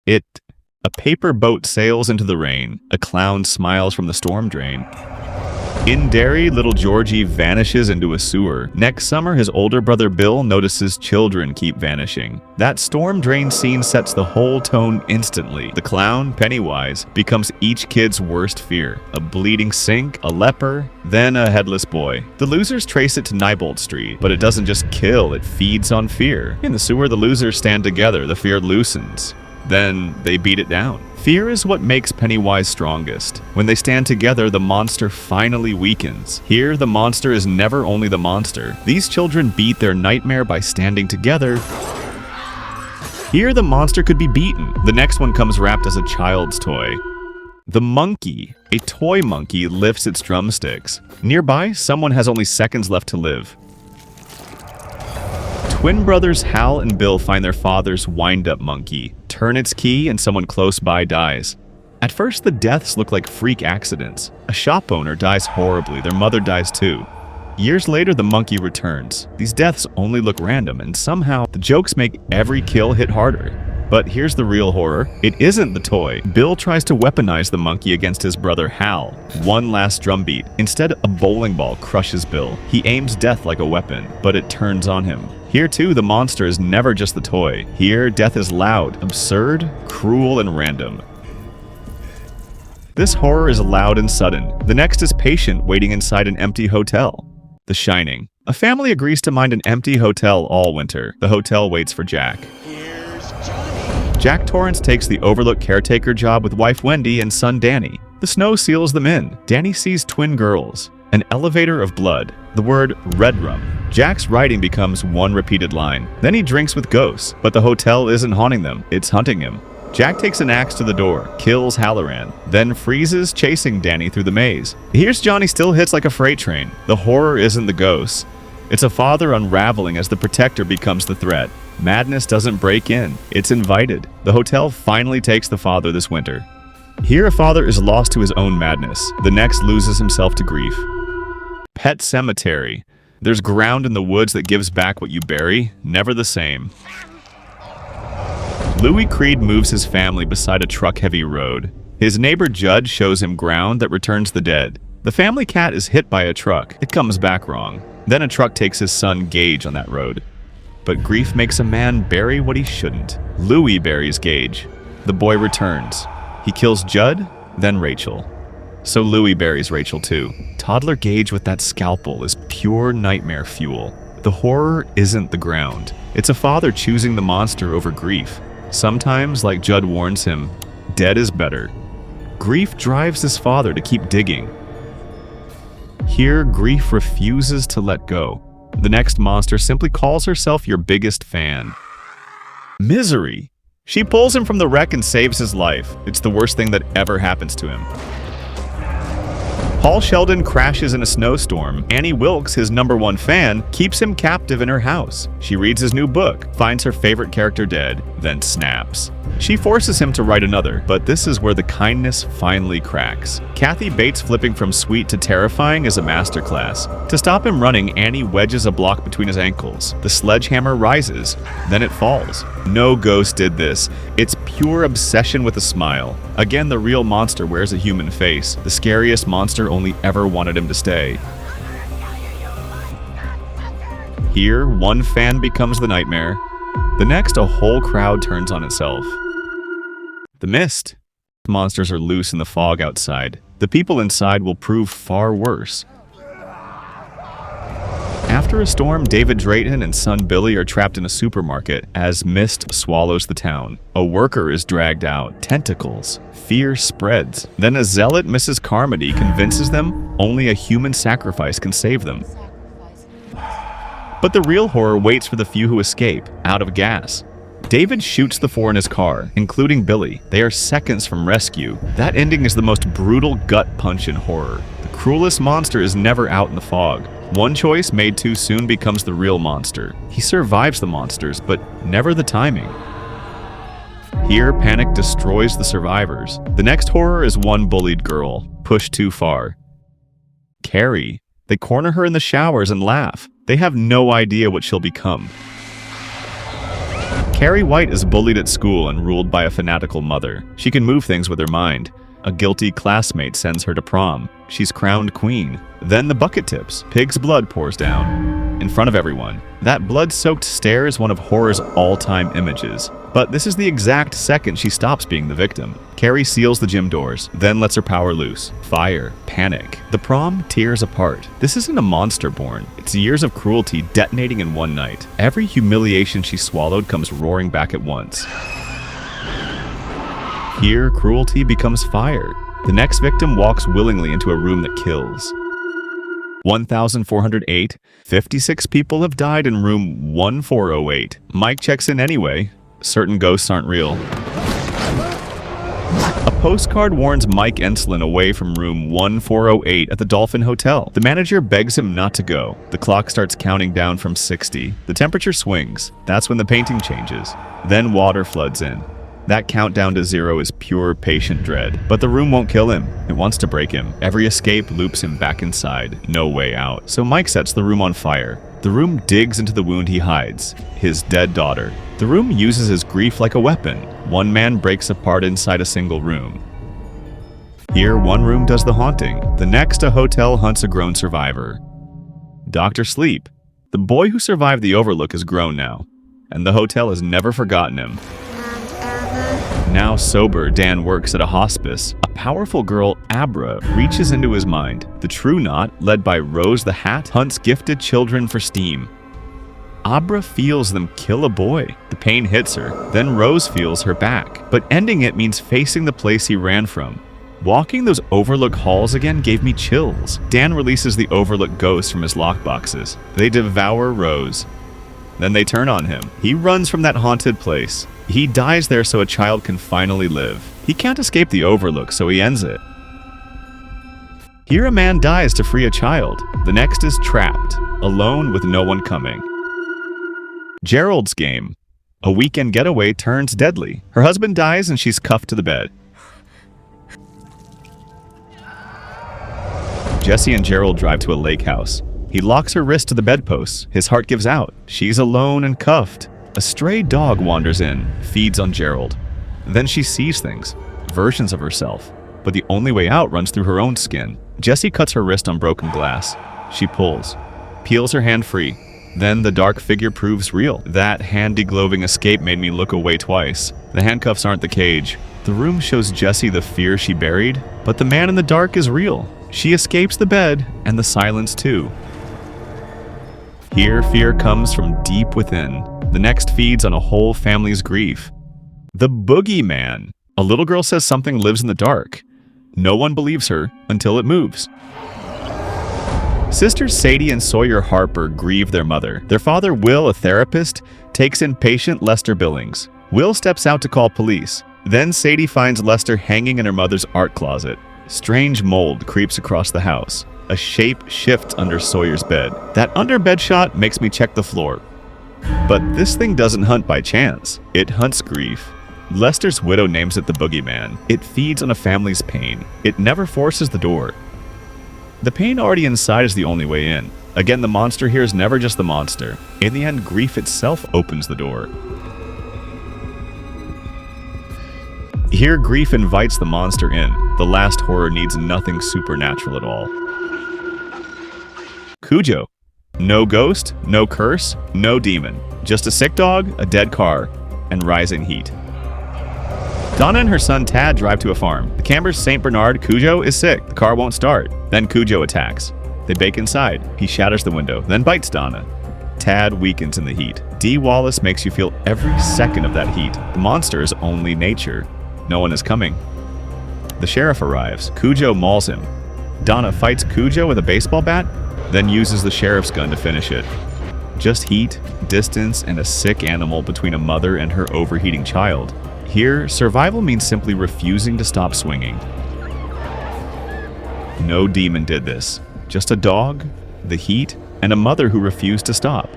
It. A paper boat sails into the rain. A clown smiles from the storm drain. In Derry, little Georgie vanishes into a sewer. Next summer, his older brother Bill notices children keep vanishing. That storm drain scene sets the whole tone instantly. The clown, Pennywise, becomes each kid's worst fear. A bleeding sink, a leper, then a headless boy. The losers trace it to Neibolt Street, but it doesn't just kill, it feeds on fear. In the sewer, the losers stand together, the fear loosens. Then they beat it down. Fear is what makes Pennywise strongest. When they stand together, the monster finally weakens. Here, the monster is never only the monster. These children beat their nightmare by standing together. Here, the monster could be beaten. The next one comes wrapped as a child's toy. The monkey. A toy monkey lifts its drumsticks. Nearby, someone has only seconds left to live. Twin brothers Hal and Bill find their father's wind-up monkey, turn its key, and someone close by dies. At first, the deaths look like freak accidents. A shop owner dies horribly, their mother dies too. Years later, the monkey returns. These deaths only look random, and somehow, the jokes make every kill hit harder. But here's the real horror. It isn't the toy. Bill tries to weaponize the monkey against his brother Hal. One last drumbeat. Instead, a bowling ball crushes Bill. He aims death like a weapon, but it turns on him. Here too, the monster is never just the toy. Here, death is loud, absurd, cruel, and random. This horror is loud and sudden. The next is patient, waiting inside an empty hotel. The Shining. A family agrees to mind an empty hotel all winter. The hotel waits for Jack. Jack Torrance takes the Overlook caretaker job with wife Wendy and son Danny. The snow seals them in. Danny sees twin girls. An elevator of blood. The word red rum. Jack's writing becomes one repeated line. Then he drinks with ghosts, but the hotel isn't haunting them, it's hunting him. Jack takes an axe to the door, kills Halloran, then freezes, chasing Danny through the maze. Here's Johnny still hits like a freight train. The horror isn't the ghosts. It's a father unraveling as the protector becomes the threat. Madness doesn't break in, it's invited. The hotel finally takes the father this winter. Here a father is lost to his own madness. The next loses himself to grief. Pet Cemetery. There's ground in the woods that gives back what you bury, never the same. Louis Creed moves his family beside a truck-heavy road. His neighbor Judd shows him ground that returns the dead. The family cat is hit by a truck. It comes back wrong. Then a truck takes his son Gage on that road. But grief makes a man bury what he shouldn't. Louis buries Gage. The boy returns. He kills Judd, then Rachel. So Louis buries Rachel too. Toddler Gage with that scalpel is pure nightmare fuel. The horror isn't the ground. It's a father choosing the monster over grief. Sometimes, like Judd warns him, dead is better. Grief drives his father to keep digging. Here, grief refuses to let go. The next monster simply calls herself your biggest fan. Misery. She pulls him from the wreck and saves his life. It's the worst thing that ever happens to him. Paul Sheldon crashes in a snowstorm. Annie Wilkes, his #1 fan, keeps him captive in her house. She reads his new book, finds her favorite character dead, then snaps. She forces him to write another, but this is where the kindness finally cracks. Kathy Bates flipping from sweet to terrifying is a masterclass. To stop him running, Annie wedges a block between his ankles. The sledgehammer rises, then it falls. No ghost did this. It's pure obsession with a smile. Again, the real monster wears a human face. The scariest monster only ever wanted him to stay. Here, one fan becomes the nightmare. The next, a whole crowd turns on itself. The Mist. Monsters are loose in the fog outside. The people inside will prove far worse. After a storm, David Drayton and son Billy are trapped in a supermarket as mist swallows the town. A worker is dragged out. Tentacles. Fear spreads. Then a zealot, Mrs. Carmody, convinces them only a human sacrifice can save them. But the real horror waits for the few who escape, out of gas. David shoots the 4 in his car, including Billy. They are seconds from rescue. That ending is the most brutal gut punch in horror. The cruelest monster is never out in the fog. One choice made too soon becomes the real monster. He survives the monsters, but never the timing. Here, panic destroys the survivors. The next horror is one bullied girl, pushed too far. Carrie. They corner her in the showers and laugh. They have no idea what she'll become. Carrie White is bullied at school and ruled by a fanatical mother. She can move things with her mind. A guilty classmate sends her to prom. She's crowned queen. Then the bucket tips. Pig's blood pours down in front of everyone. That blood-soaked stare is one of horror's all-time images. But this is the exact second she stops being the victim. Carrie seals the gym doors, then lets her power loose. Fire, panic. The prom tears apart. This isn't a monster born. It's years of cruelty detonating in one night. Every humiliation she swallowed comes roaring back at once. Here, cruelty becomes fire. The next victim walks willingly into a room that kills. 1,408. 56 people have died in room 1408. Mike checks in anyway. Certain ghosts aren't real. A postcard warns Mike Enslin away from room 1408 at the Dolphin Hotel. The manager begs him not to go. The clock starts counting down from 60. The temperature swings. That's when the painting changes. Then water floods in. That countdown to 0 is pure patient dread. But the room won't kill him. It wants to break him. Every escape loops him back inside. No way out. So Mike sets the room on fire. The room digs into the wound he hides. His dead daughter. The room uses his grief like a weapon. One man breaks apart inside a single room. Here, one room does the haunting. The next, a hotel hunts a grown survivor. Dr. Sleep. The boy who survived the Overlook is grown now. And the hotel has never forgotten him. Now sober, Dan works at a hospice. A powerful girl, Abra, reaches into his mind. The True Knot, led by Rose the Hat, hunts gifted children for steam. Abra feels them kill a boy. The pain hits her. Then Rose feels her back. But ending it means facing the place he ran from. Walking those Overlook halls again gave me chills. Dan releases the Overlook ghosts from his lockboxes. They devour Rose. Then they turn on him. He runs from that haunted place. He dies there so a child can finally live. He can't escape the Overlook, so he ends it. Here a man dies to free a child. The next is trapped, alone with no one coming. Gerald's game. A weekend getaway turns deadly. Her husband dies and she's cuffed to the bed. Jesse and Gerald drive to a lake house. He locks her wrist to the bedpost. His heart gives out. She's alone and cuffed. A stray dog wanders in, feeds on Gerald. Then she sees things, versions of herself. But the only way out runs through her own skin. Jesse cuts her wrist on broken glass. She pulls, peels her hand free. Then the dark figure proves real. That handy-gloving escape made me look away twice. The handcuffs aren't the cage. The room shows Jesse the fear she buried, but the man in the dark is real. She escapes the bed, and the silence too. Here, fear comes from deep within. The next feeds on a whole family's grief. The boogeyman. A little girl says something lives in the dark. No one believes her until it moves. Sisters Sadie and Sawyer Harper grieve their mother. Their father, Will, a therapist, takes in patient Lester Billings. Will steps out to call police. Then Sadie finds Lester hanging in her mother's art closet. Strange mold creeps across the house. A shape shifts under Sawyer's bed. That under-bed shot makes me check the floor. But this thing doesn't hunt by chance. It hunts grief. Lester's widow names it the boogeyman. It feeds on a family's pain. It never forces the door. The pain already inside is the only way in. Again, the monster here is never just the monster. In the end, grief itself opens the door. Here, grief invites the monster in. The last horror needs nothing supernatural at all. Cujo. No ghost, no curse, no demon. Just a sick dog, a dead car, and rising heat. Donna and her son Tad drive to a farm. The Camber's St. Bernard, Cujo, is sick. The car won't start. Then Cujo attacks. They bake inside. He shatters the window, then bites Donna. Tad weakens in the heat. Dee Wallace makes you feel every second of that heat. The monster is only nature. No one is coming. The sheriff arrives. Cujo mauls him. Donna fights Cujo with a baseball bat, then uses the sheriff's gun to finish it. Just heat, distance, and a sick animal between a mother and her overheating child. Here, survival means simply refusing to stop swinging. No demon did this. Just a dog, the heat, and a mother who refused to stop.